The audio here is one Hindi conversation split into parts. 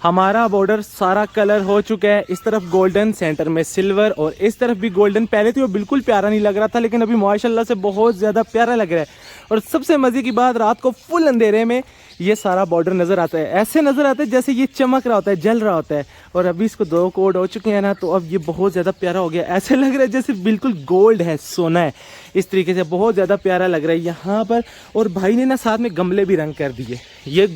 हमारा बॉर्डर सारा कलर हो चुका है। इस तरफ गोल्डन, सेंटर में सिल्वर और इस तरफ भी गोल्डन। पहले तो वो बिल्कुल प्यारा नहीं लग रहा था, लेकिन अभी माशाल्लाह से बहुत ज़्यादा प्यारा लग रहा है। और सबसे मज़े की बात, रात को फुल अंधेरे में ये सारा बॉर्डर नज़र आता है। ऐसे नज़र आता है जैसे ये चमक रहा होता है, जल रहा होता है। और अभी इसको 2 कोड हो चुके हैं ना, तो अब ये बहुत ज़्यादा प्यारा हो गया। ऐसे लग रहा है जैसे बिल्कुल गोल्ड है, सोना है। इस तरीके से बहुत ज़्यादा प्यारा लग रहा है यहाँ पर। और भाई ने ना साथ में गमले भी रंग कर दिए। ये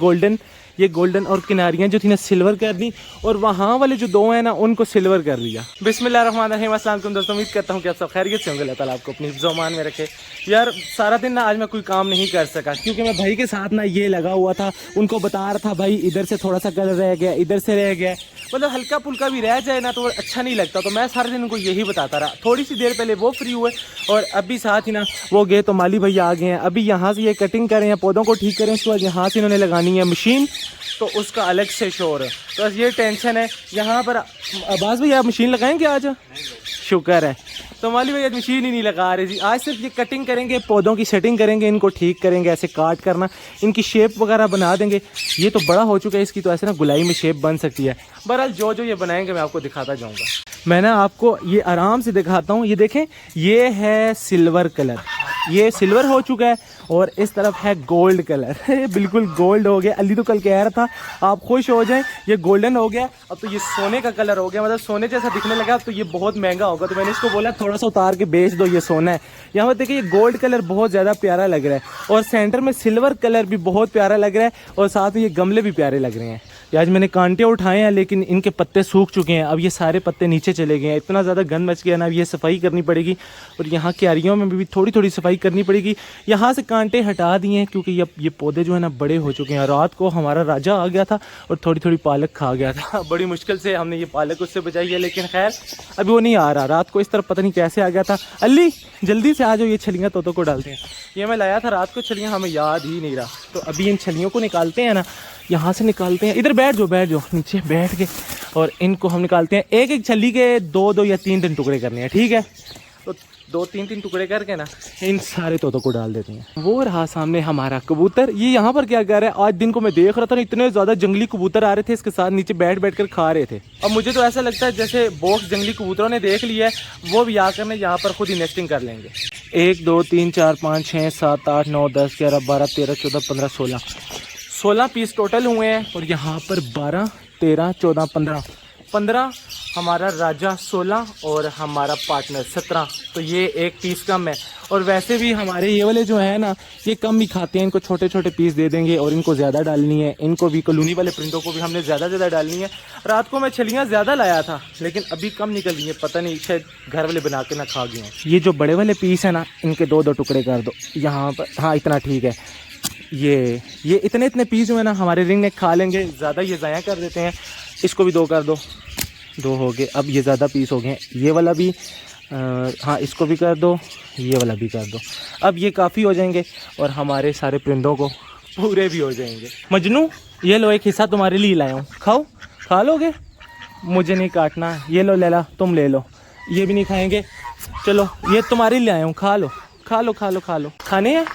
गोल्डन और किनारियाँ जो थी ना सिल्वर कर दी, और वहाँ वाले जो 2 हैं ना उनको सिल्वर कर दिया। बिस्मिल्लाहिर्रहमानिर्रहीम, अस्सलाम वालेकुम दोस्तों। उम्मीद करता हूँ कि आप सब खैरियत से होंगे। अल्लाह ताला आपको अपनी हिफ्ज़-ओ-अमान में रखे। यार सारा दिन ना आज मैं कोई काम नहीं कर सका, क्योंकि मैं भाई के साथ ना ये लगा हुआ था। उनको बता रहा था भाई इधर से थोड़ा सा कलर रह गया, इधर से रह गया, मतलब हल्का फुल्का भी रह जाए ना तो अच्छा नहीं लगता। तो मैं सारे दिन उनको यही बताता रहा। थोड़ी सी देर पहले वो फ्री हुए और अभी साथ ही ना वो गए तो माली भैया आ गए हैं। अभी यहाँ से ये कटिंग करें हैं, पौधों को ठीक करें, उसके बाद यहाँ से इन्होंने लगानी है मशीन, तो उसका अलग से शोर है। तो बस ये टेंशन है यहाँ पर। अब्बास भैया आप मशीन लगाएंगे आज? शुक्र है। तो माली भैया मशीन ही नहीं लगा रहे जी। आज सिर्फ ये कटिंग करेंगे, पौधों की सेटिंग करेंगे, इनको ठीक करेंगे, ऐसे काट करना, इनकी शेप वगैरह बना देंगे। ये तो बड़ा हो चुका है इसकी, तो ऐसे ना गुलाई में शेप बन सकती है। बहरहाल जो जो ये बनाएंगे मैं आपको दिखाता जाऊँगा। मैं ना आपको ये आराम से दिखाता हूँ। ये देखें, ये है सिल्वर कलर, ये सिल्वर हो चुका है। और इस तरफ है गोल्ड कलर बिल्कुल गोल्ड हो गया। अली तो कल कह रहा था आप खुश हो जाएं, ये गोल्डन हो गया। अब तो ये सोने का कलर हो गया, मतलब सोने जैसा दिखने लगा। अब तो ये बहुत महंगा होगा। तो मैंने इसको बोला थोड़ा सा उतार के बेच दो, ये सोना है। यहाँ पर देखिए ये गोल्ड कलर बहुत ज़्यादा प्यारा लग रहा है, और सेंटर में सिल्वर कलर भी बहुत प्यारा लग रहा है, और साथ में ये गमले भी प्यारे लग रहे हैं। आज मैंने कांटे उठाए हैं, लेकिन इनके पत्ते सूख चुके हैं। अब ये सारे पत्ते नीचे चले गए हैं। इतना ज़्यादा गंद मच गया ना, अब ये सफाई करनी पड़ेगी। और यहाँ क्यारियों में भी थोड़ी थोड़ी सफाई करनी पड़ेगी। यहाँ से कांटे हटा दिए हैं, क्योंकि ये पौधे जो है ना बड़े हो चुके हैं। रात को हमारा राजा आ गया था और थोड़ी थोड़ी पालक खा गया था बड़ी मुश्किल से हमने ये पालक उससे बचाई है, लेकिन खैर अभी वो नहीं आ रहा। रात को इस तरफ पता नहीं कैसे आ गया था। अली जल्दी से आ जाओ, ये छलियाँ तोतों को डालते हैं। ये मैं लाया था रात को छलियाँ, हमें याद ही नहीं रहा। तो अभी इन छलियों को निकालते हैं ना, यहाँ से निकालते हैं। इधर बैठ जाओ नीचे बैठ के, और इनको हम निकालते हैं। एक एक छली के 2 या 3 टुकड़े करने हैं, ठीक है? तो 2-3 टुकड़े करके ना इन सारे तोतों को डाल देते हैं। वो रहा सामने हमारा कबूतर। ये यहाँ पर क्या कर रहा है? आज दिन को मैं देख रहा था ना, इतने ज़्यादा जंगली कबूतर आ रहे थे इसके साथ, नीचे बैठ बैठ कर खा रहे थे। अब मुझे तो ऐसा लगता है जैसे बॉक्स जंगली कबूतरों ने देख लिया है, वो भी आकर ना यहाँ पर खुद ही नेस्टिंग कर लेंगे। 1 2 3 4 5 6 7 8 9 10 11 12 13 14 15 16 पीस टोटल हुए हैं। और यहाँ पर 12 13 14 15 हमारा राजा 16 और हमारा पार्टनर 17। तो ये 1 पीस कम है। और वैसे भी हमारे ये वाले जो है ना, ये कम ही खाते हैं। इनको छोटे छोटे पीस दे देंगे, और इनको ज़्यादा डालनी है। इनको भी, कॉलोनी वाले परिंदों को भी हमने ज़्यादा डालनी है। रात को मैं छलियाँ ज़्यादा लाया था, लेकिन अभी कम निकल गई हैं। पता नहीं शायद घर वाले बना के ना खा गए हैं। ये जो बड़े वाले पीस है ना, इनके 2 टुकड़े कर दो यहाँ पर। हाँ इतना ठीक है। ये इतने पीस जो है ना हमारे रिंग ने खा लेंगे, ज़्यादा ये ज़ाया कर देते हैं। इसको भी 2 कर दो, 2 हो गए। अब ये ज़्यादा पीस हो गए। ये वाला भी हाँ इसको भी कर दो, ये वाला भी कर दो। अब ये काफ़ी हो जाएंगे, और हमारे सारे परिंदों को पूरे भी हो जाएंगे। मजनू ये लो, एक हिस्सा तुम्हारे लिए लाया हूँ, खाओ। खा लोगे? मुझे नहीं काटना। ये लो लैला, तुम ले लो। ये भी नहीं खाएंगे, चलो ये तुम्हारे लिए आया हूँ, खा लो खा लो खा लो खा लो। खाने हैं?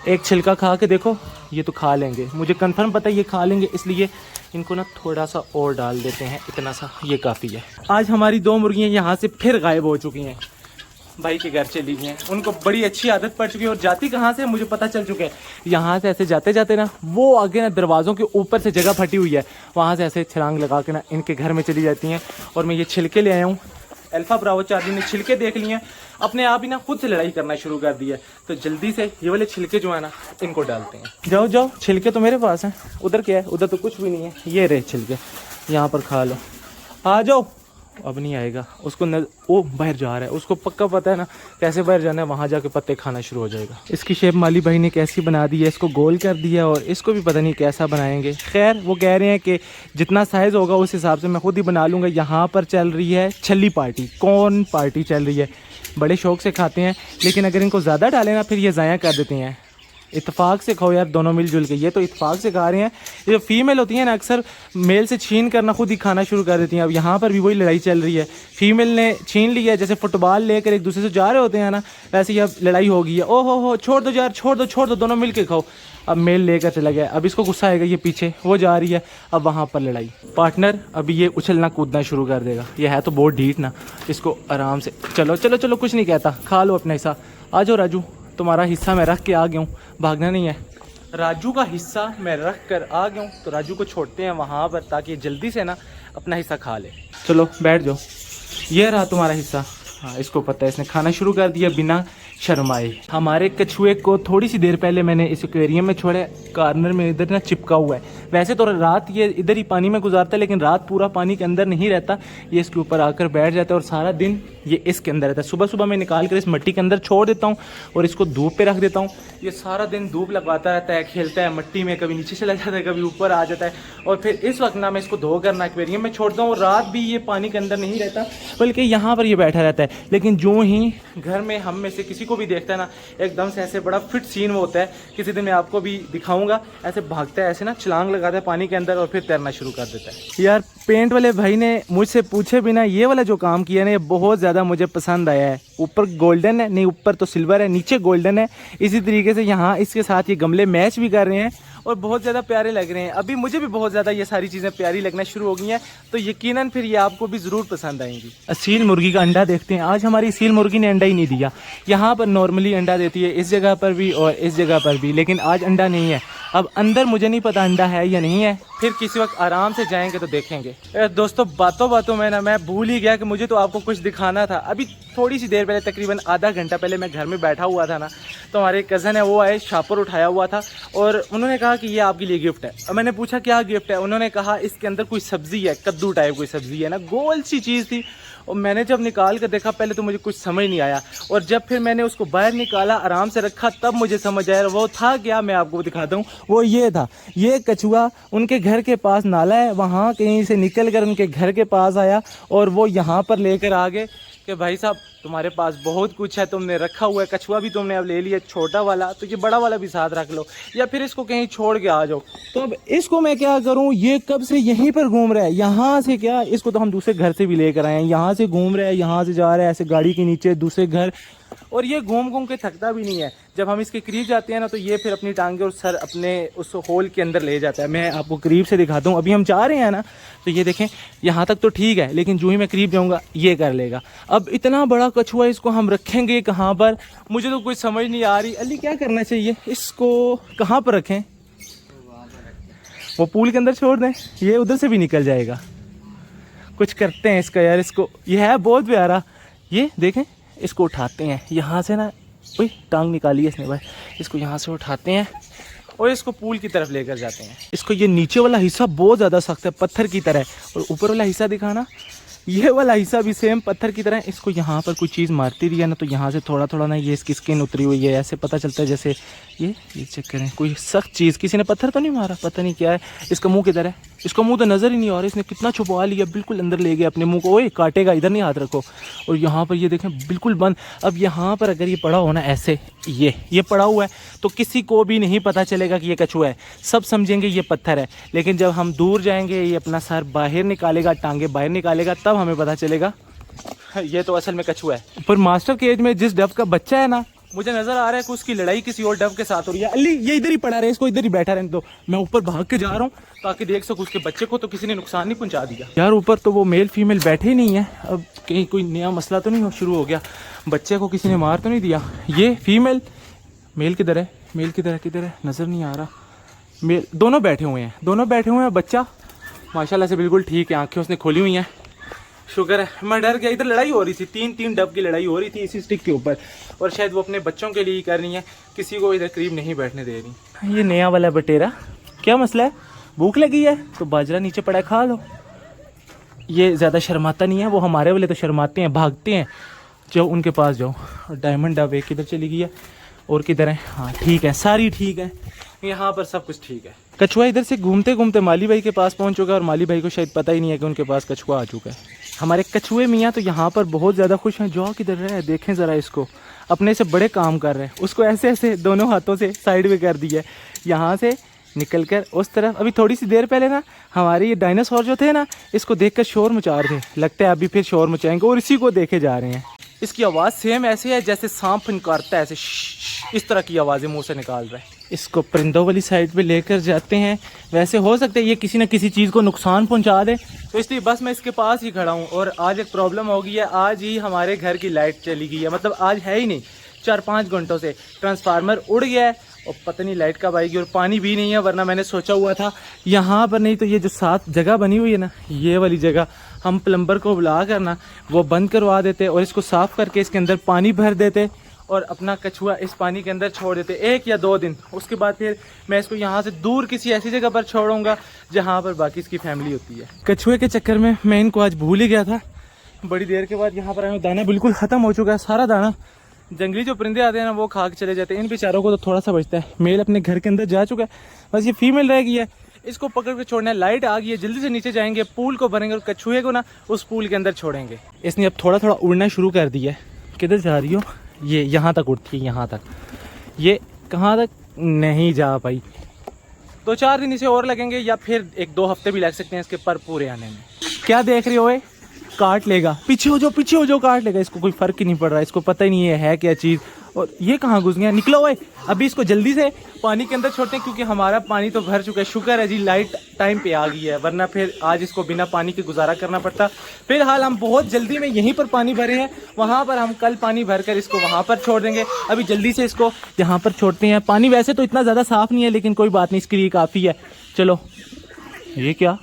एक छिलका खा के देखो, ये तो खा लेंगे। मुझे कंफर्म पता है ये खा लेंगे, इसलिए इनको ना थोड़ा सा और डाल देते हैं। इतना सा ये काफ़ी है। आज हमारी 2 मुर्गियाँ यहाँ से फिर गायब हो चुकी हैं, भाई के घर चली गई हैं। उनको बड़ी अच्छी आदत पड़ चुकी है, और जाती कहाँ से मुझे पता चल चुका है। यहाँ से ऐसे जाते जाते ना, वो आगे ना दरवाज़ों के ऊपर से जगह फटी हुई है, वहाँ से ऐसे छलांग लगा के ना इनके घर में चली जाती हैं। और मैं ये छिलके ले आया हूँ। अल्फा ब्रावो चार्ली ने छिलके देख लिए हैं, अपने आप ही ना खुद से लड़ाई करना शुरू कर दी है। तो जल्दी से ये वाले छिलके जो है ना, इनको डालते हैं। जाओ छिलके तो मेरे पास हैं। उधर क्या है? उधर तो कुछ भी नहीं है। ये रहे छिलके, यहाँ पर खा लो। आ जाओ। अब नहीं आएगा, उसको वो बाहर जा रहा है, उसको पक्का पता है ना कैसे बाहर जाना है। वहाँ जाके पत्ते खाना शुरू हो जाएगा। इसकी शेप माली भाई ने कैसी बना दी है, इसको गोल कर दिया, और इसको भी पता नहीं कैसा बनाएंगे। खैर वो कह रहे हैं कि जितना साइज़ होगा उस हिसाब से मैं खुद ही बना लूँगा। यहाँ पर चल रही है छली पार्टी, कौन पार्टी चल रही है। बड़े शौक से खाते हैं, लेकिन अगर इनको ज़्यादा डालें ना, फिर ये ज़ाया कर देते हैं। इत्तेफाक से खाओ यार, दोनों मिलजुल के। ये तो इत्तेफाक से खा रहे हैं। ये जो फीमेल होती है ना, अक्सर मेल से छीन करना खुद ही खाना शुरू कर देती हैं। अब यहाँ पर भी वही लड़ाई चल रही है, फीमेल ने छीन लिया। जैसे फुटबॉल लेकर एक दूसरे से जा रहे होते हैं ना, वैसे ही अब लड़ाई हो गई है। ओहो हो, छोड़ दो यार, छोड़ दो, दोनों मिल के खाओ। अब मेल लेकर चला गया, अब इसको गुस्सा आएगा, ये पीछे वो जा रही है, अब वहाँ पर लड़ाई। पार्टनर अभी ये उछलना कूदना शुरू कर देगा। ये है तो बहुत ढीठ ना, इसको आराम से चलो चलो चलो, कुछ नहीं कहता, खा लो अपना हिस्सा। आ जाओ राजू, तुम्हारा हिस्सा मैं रख के आ गया हूँ, भागना नहीं है। राजू का हिस्सा मैं रख कर आ गया हूँ, तो राजू को छोड़ते हैं वहाँ पर ताकि जल्दी से ना अपना हिस्सा खा ले। चलो बैठ जाओ, ये रहा तुम्हारा हिस्सा। हाँ, इसको पता है, इसने खाना शुरू कर दिया बिना शर्माए। हमारे कछुए को थोड़ी सी देर पहले मैंने इस एक्वेरियम में छोड़ा, कॉर्नर में इधर ना चिपका हुआ है। वैसे तो रात ये इधर ही पानी में गुजारता है, लेकिन रात पूरा पानी के अंदर नहीं रहता, ये इसके ऊपर आकर बैठ जाता है और सारा दिन ये इसके अंदर रहता है। सुबह सुबह मैं निकाल कर इस मिट्टी के अंदर छोड़ देता हूँ और इसको धूप पे रख देता हूँ। ये सारा दिन धूप लगवाता रहता है, खेलता है मिट्टी में, कभी नीचे चला जाता है, कभी ऊपर आ जाता है। और फिर इस वक्त ना मैं इसको धो कर ना एक्वेरियम में छोड़ता हूँ, और रात भी ये पानी के अंदर नहीं रहता, बल्कि यहाँ पर ये बैठा रहता है। लेकिन जो ही घर में हम में से किसी को भी देखता है ना, एकदम से ऐसे बड़ा फिट सीन वो होता है। किसी दिन मैं आपको भी दिखाऊंगा, ऐसे भागता है, ऐसे ना छलांग लगाता है पानी के अंदर और फिर तैरना शुरू कर देता है। यार पेंट वाले भाई ने मुझसे पूछे बिना ये वाला जो काम किया ना, ये बहुत ज़्यादा मुझे पसंद आया है। ऊपर गोल्डन है, नहीं ऊपर तो सिल्वर है, नीचे गोल्डन है। इसी तरीके से यहाँ इसके साथ ये गमले मैच भी कर रहे हैं और बहुत ज़्यादा प्यारे लग रहे हैं। अभी मुझे भी बहुत ज़्यादा ये सारी चीज़ें प्यारी लगना शुरू हो गई हैं, तो यकीनन फिर ये आपको भी ज़रूर पसंद आएंगी। असील मुर्गी का अंडा देखते हैं। आज हमारी असील मुर्गी ने अंडा ही नहीं दिया। यहाँ पर नॉर्मली अंडा देती है, इस जगह पर भी और इस जगह पर भी, लेकिन आज अंडा नहीं है। अब अंदर मुझे नहीं पता अंडा है या नहीं है, फिर किसी वक्त आराम से जाएंगे तो देखेंगे। दोस्तों बातों बातों में ना मैं भूल ही गया कि मुझे तो आपको कुछ दिखाना था। अभी थोड़ी सी देर पहले, तकरीबन आधा घंटा पहले मैं घर में बैठा हुआ था ना, तो हमारे कज़न है वो आए, शापर उठाया हुआ था और उन्होंने कहा कि ये आपके लिए गिफ्ट है। और मैंने पूछा क्या गिफ्ट है, उन्होंने कहा इसके अंदर कोई सब्ज़ी है, कद्दू टाइप कोई सब्ज़ी है ना, गोल सी चीज़ थी। और मैंने जब निकाल कर देखा, पहले तो मुझे कुछ समझ नहीं आया, और जब फिर मैंने उसको बाहर निकाला, आराम से रखा, तब मुझे समझ आया। वो था क्या, मैं आपको दिखाता हूँ। वो ये था, ये कछुआ उनके घर के पास नाला है, वहाँ कहीं से निकल कर उनके घर के पास आया और वो यहाँ पर लेकर आ गए कि भाई साहब तुम्हारे पास बहुत कुछ है, तुमने रखा हुआ है, कछुआ भी तुमने अब ले लिया छोटा वाला, तो ये बड़ा वाला भी साथ रख लो, या फिर इसको कहीं छोड़ के आ जाओ। तो अब इसको मैं क्या करूं, ये कब से यहीं पर घूम रहा है, यहाँ से क्या, इसको तो हम दूसरे घर से भी लेकर आए हैं, यहाँ से घूम रहा है, यहाँ से जा रहा है, ऐसे गाड़ी के नीचे दूसरे घर, और ये घूम घूम के थकता भी नहीं है। जब हम इसके करीब जाते हैं ना, तो ये फिर अपनी टांगे और सर अपने उस होल के अंदर ले जाता है। मैं आपको करीब से दिखाता हूँ। अभी हम जा रहे हैं ना, तो ये देखें, यहाँ तक तो ठीक है, लेकिन जो ही मैं करीब जाऊँगा ये कर लेगा। अब इतना बड़ा कछुआ, इसको हम रखेंगे कहाँ पर, मुझे तो कुछ समझ नहीं आ रही। अली क्या करना चाहिए, इसको कहाँ पर रखें? वो पूल के अंदर छोड़ दें, ये उधर से भी निकल जाएगा। कुछ करते हैं इसका यार, इसको, ये है बहुत प्यारा। ये देखें, इसको उठाते हैं यहाँ से ना, ओए टांग निकाली है इसने भाई, इसको यहाँ से उठाते हैं और इसको पूल की तरफ लेकर जाते हैं। इसको, ये नीचे वाला हिस्सा बहुत ज़्यादा सख्त है, पत्थर की तरह है, और ऊपर वाला हिस्सा दिखाना, ये वाला हिस्सा भी सेम पत्थर की तरह है। इसको यहाँ पर कोई चीज़ मारती रही है ना, तो यहाँ से थोड़ा थोड़ा ना ये इसकी स्किन उतरी हुई है, ऐसे पता चलता है जैसे ये चेक करें, कोई सख्त चीज़, किसी ने पत्थर तो नहीं मारा, पता नहीं क्या है। इसका मुंह किधर है, इसका मुंह तो नज़र ही नहीं आ रहा, इसने कितना छुपा लिया, बिल्कुल अंदर ले गया अपने मुंह को। ओए काटेगा, इधर नहीं हाथ रखो। और यहाँ पर ये देखें बिल्कुल बंद। अब यहाँ पर अगर ये पड़ा हो ना ऐसे, ये पड़ा हुआ है, तो किसी को भी नहीं पता चलेगा कि ये कछुआ है, सब समझेंगे ये पत्थर है। लेकिन जब हम दूर जाएंगे, ये अपना सर बाहर निकालेगा, टांगे बाहर निकालेगा, तब हमें पता चलेगा ये तो असल में कछुआ है। पर मास्टर केज में जिस डव का बच्चा है ना, मुझे नजर आ रहा है कि उसकी लड़ाई किसी और डव के साथ हो रही है। अली ये इधर ही पड़ा रहे, इसको इधर ही बैठा रहने दो, मैं ऊपर भाग के जा रहा हूँ ताकि देख सकूँ उसके बच्चे को तो किसी ने नुकसान नहीं पहुंचा दिया। यार ऊपर तो वो मेल फीमेल बैठे ही नहीं है, अब कहीं कोई नया मसला तो नहीं शुरू हो गया, बच्चे को किसी ने मार तो नहीं दिया। ये फीमेल, मेल किधर है, मेल किधर है, नजर नहीं आ रहा। मेल दोनों बैठे हुए हैं, बच्चा माशाल्लाह से बिल्कुल ठीक है, आंखें उसने खोली हुई हैं, शुक्र है। मैं डर गया, इधर लड़ाई हो रही थी, तीन डब की लड़ाई हो रही थी इसी स्टिक के ऊपर, और शायद वो अपने बच्चों के लिए ही कर रही है, किसी को इधर करीब नहीं बैठने दे रही। ये नया वाला बटेरा, क्या मसला है, भूख लगी है तो बाजरा नीचे पड़ा है, खा लो। ये ज़्यादा शर्माता नहीं है, वो हमारे वाले तो शर्माते हैं, भागते हैं, जाओ उनके पास जाओ। और डायमंड डब एक किधर चली गई है, और किधर है, हाँ ठीक है, सारी ठीक है, यहाँ पर सब कुछ ठीक है। कछुआ इधर से घूमते घूमते माली भाई के पास पहुँच चुका है, और माली भाई को शायद पता ही नहीं है कि उनके पास कछुआ आ चुका है। हमारे कछुए मियाँ तो यहाँ पर बहुत ज़्यादा खुश हैं। जो किधर रहे देखें ज़रा इसको, अपने से बड़े काम कर रहे हैं। उसको ऐसे ऐसे दोनों हाथों से साइड में कर दिया है, यहाँ से निकल कर उस तरफ। अभी थोड़ी सी देर पहले ना हमारे ये डायनासोर जो थे ना, इसको देखकर शोर मचा रहे थे। लगता है अभी फिर शोर मचाएंगे और इसी को देखे जा रहे हैं। इसकी आवाज़ सेम ऐसे है जैसे सांप फनकारता है, ऐसे इस तरह की आवाज़ें मुंह से निकाल रहा है। इसको परिंदों वाली साइड पे लेकर जाते हैं। वैसे हो सकता है ये किसी न किसी चीज़ को नुकसान पहुंचा दे, तो इसलिए बस मैं इसके पास ही खड़ा हूँ। और आज एक प्रॉब्लम हो गई है, आज ही हमारे घर की लाइट चली गई है। मतलब आज है ही नहीं, 4-5 घंटों से ट्रांसफार्मर उड़ गया है और पता नहीं लाइट कब आएगी। और पानी भी नहीं है, वरना मैंने सोचा हुआ था यहाँ पर नहीं तो ये जो साथ जगह बनी हुई है ना, ये वाली जगह हम प्लम्बर को बुला कर ना वो बंद करवा देते और इसको साफ़ करके इसके अंदर पानी भर देते और अपना कछुआ इस पानी के अंदर छोड़ देते 1 या 2 दिन। उसके बाद फिर मैं इसको यहाँ से दूर किसी ऐसी जगह पर छोड़ूंगा जहाँ पर बाकी इसकी फैमिली होती है। कछुए के चक्कर में मैं इनको आज भूल ही गया था। बड़ी देर के बाद यहाँ पर आए, दाना बिल्कुल ख़त्म हो चुका है। सारा दाना जंगली जो परिंदे आते हैं ना वो खा के चले जाते हैं। इन बेचारों को तो थोड़ा सा बचता है। मेल अपने घर के अंदर जा चुका है, बस ये फीमेल रह गई है। इसको पकड़ के छोड़ना है। लाइट आ गई है, जल्दी से नीचे जाएंगे, पूल को भरेंगे और कछुए को ना उस पूल के अंदर छोड़ेंगे। इसने अब थोड़ा थोड़ा उड़ना शुरू कर दिया है। किधर जा रही हो? ये यहाँ तक उड़ती है, यहाँ तक। ये कहाँ तक नहीं जा पाई। 2-4 दिन इसे और लगेंगे या फिर 1-2 हफ्ते भी लग सकते हैं इसके पर पूरे आने में। क्या देख रही हो? काट लेगा, पीछे हो जाओ, काट लेगा। इसको कोई फर्क ही नहीं पड़ रहा, इसको पता ही नहीं है क्या चीज़। और ये कहाँ घुस गया? निकलो ओए, अभी इसको जल्दी से पानी के अंदर छोड़ते हैं क्योंकि हमारा पानी तो भर चुका है। शुक्र है जी लाइट टाइम पे आ गई है, वरना फिर आज इसको बिना पानी के गुजारा करना पड़ता। फिलहाल हम बहुत जल्दी में यहीं पर पानी भरे हैं, वहाँ पर हम कल पानी भर कर इसको वहाँ पर छोड़ देंगे। अभी जल्दी से इसको यहाँ पर छोड़ते हैं। पानी वैसे तो इतना ज़्यादा साफ़ नहीं है, लेकिन कोई बात नहीं, इसके लिए काफ़ी है। चलो। ये क्या,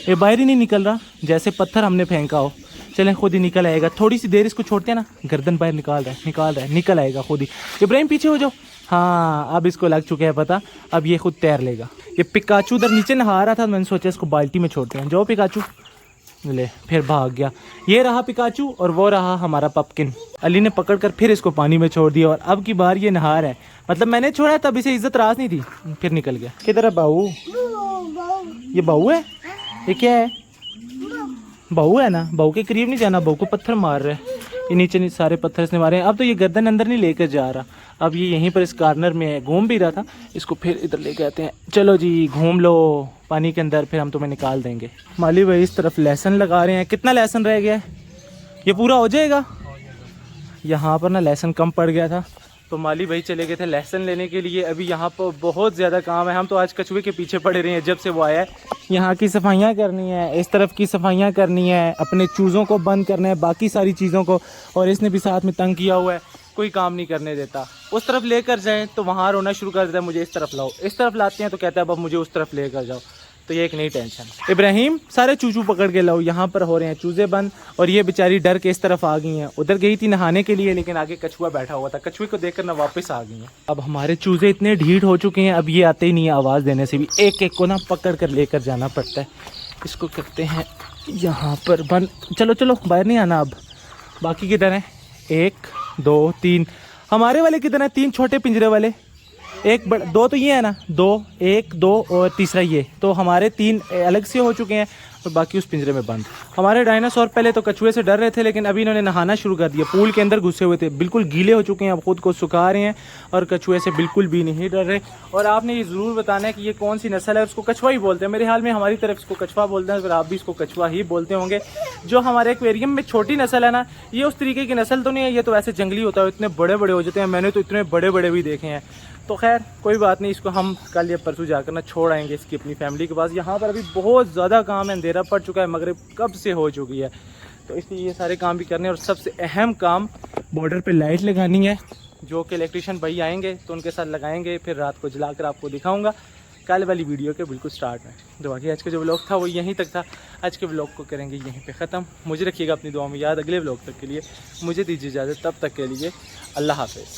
ये बाहर ही नहीं निकल रहा, जैसे पत्थर हमने फेंका हो। चलें, खुद ही निकल आएगा। थोड़ी सी देर इसको छोड़ते हैं ना, गर्दन बाहर निकाल रहा है, निकल आएगा खुद ही। इब्राहिम पीछे हो जाओ। हाँ, अब इसको लग चुका है पता, अब ये खुद तैर लेगा। ये पिकाचू उधर नीचे नहा रहा था, मैंने सोचा इसको बाल्टी में छोड़ते हैं। जाओ पिकाचू, ले फिर भाग गया। ये रहा पिकाचू और वो रहा हमारा पपकिन। अली ने पकड़ कर फिर इसको पानी में छोड़ दिया और अब की बार ये नहा रहा है। मतलब मैंने छोड़ा तब इसे इज्जत रास नहीं थी, फिर निकल गया। किधर है बाऊ? ये बाऊ है? ये क्या है? बहू है ना, बहू के करीब नहीं जाना, बहू को पत्थर मार रहे हैं। ये नीचे सारे पत्थर इसने मारे हैं। अब तो ये गर्दन अंदर नहीं लेकर जा रहा, अब ये यहीं पर इस कॉर्नर में है। घूम भी रहा था, इसको फिर इधर लेके आते हैं। चलो जी, घूम लो पानी के अंदर, फिर हम तुम्हें निकाल देंगे। माली भाई इस तरफ लहसुन लगा रहे हैं। कितना लहसुन रह गया है? ये पूरा हो जाएगा? यहाँ पर ना लहसुन कम पड़ गया था तो माली भाई चले गए थे लहसुन लेने के लिए। अभी यहाँ पर बहुत ज़्यादा काम है। हम तो आज कछुए के पीछे पड़े रहे हैं जब से वो आया है। यहाँ की सफाइयाँ करनी है, इस तरफ की सफाइयाँ करनी है, अपने चूज़ों को बंद करना है, बाकी सारी चीज़ों को। और इसने भी साथ में तंग किया हुआ है, कोई काम नहीं करने देता। उस तरफ लेकर जाएँ तो वहाँ रोना शुरू कर देता है, मुझे इस तरफ लाओ। इस तरफ लाते हैं तो कहता है अब मुझे उस तरफ लेकर जाओ। तो ये एक नई टेंशन। इब्राहिम सारे चूचू पकड़ के लाओ, यहाँ पर हो रहे हैं चूजे बंद। और ये बेचारी डर के इस तरफ आ गई हैं। उधर गई थी नहाने के लिए, लेकिन आगे कछुआ बैठा हुआ था, कछुए को देखकर ना वापस आ गई हैं। अब हमारे चूजे इतने ढीठ हो चुके हैं, अब ये आते ही नहीं है। आवाज़ देने से भी एक एक को ना पकड़ कर लेकर जाना पड़ता है। इसको करते हैं यहाँ पर बंद। चलो चलो, बाहर नहीं आना अब। बाकी किधर हैं? 1 2 3। हमारे वाले किधर हैं? 3 छोटे पिंजरे वाले, 1 बड़ा, 2 तो ये है ना, 2 1 2 और तीसरा ये। तो हमारे 3 अलग से हो चुके हैं और बाकी उस पिंजरे में बंद। हमारे डायनासोर पहले तो कछुए से डर रहे थे, लेकिन अभी इन्होंने नहाना शुरू कर दिया। पूल के अंदर घुसे हुए थे, बिल्कुल गीले हो चुके हैं, अब खुद को सुखा रहे हैं और कछुए से बिल्कुल भी नहीं डर रहे। और आपने ये ज़रूर बताना है कि ये कौन सी नस्ल है। उसको कछुआ ही बोलते हैं मेरे हाल में, हमारी तरफ इसको कछुआ बोलते हैं, अगर आप भी इसको कछुआ ही बोलते होंगे। जो हमारे एक्वेरियम में छोटी नस्ल है ना, ये उस तरीके की नस्ल तो नहीं है, ये तो ऐसे जंगली होता है, इतने बड़े बड़े हो जाते हैं। मैंने तो इतने बड़े बड़े भी देखे हैं। तो खैर कोई बात नहीं, इसको हम कल या परसों जाकर ना छोड़ आएंगे इसकी अपनी फैमिली के पास। यहाँ पर अभी बहुत ज़्यादा काम है, अंधेरा पड़ चुका है, मगरिब कब से हो चुकी है, तो इसलिए ये सारे काम भी करने। और सबसे अहम काम बॉर्डर पे लाइट लगानी है, जो कि इलेक्ट्रिशियन भाई आएंगे तो उनके साथ लगाएंगे, फिर रात को जलाकर आपको दिखाऊंगा कल वाली वीडियो के बिल्कुल स्टार्ट में। तो बाकी आज का जो व्लॉग था वो यहीं तक था। आज के व्लॉग को करेंगे यहीं पे ख़त्म। मुझे रखिएगा अपनी दुआ में याद। अगले व्लॉग तक के लिए मुझे दीजिए इजाज़त, तब तक के लिए अल्लाह हाफ़िज़।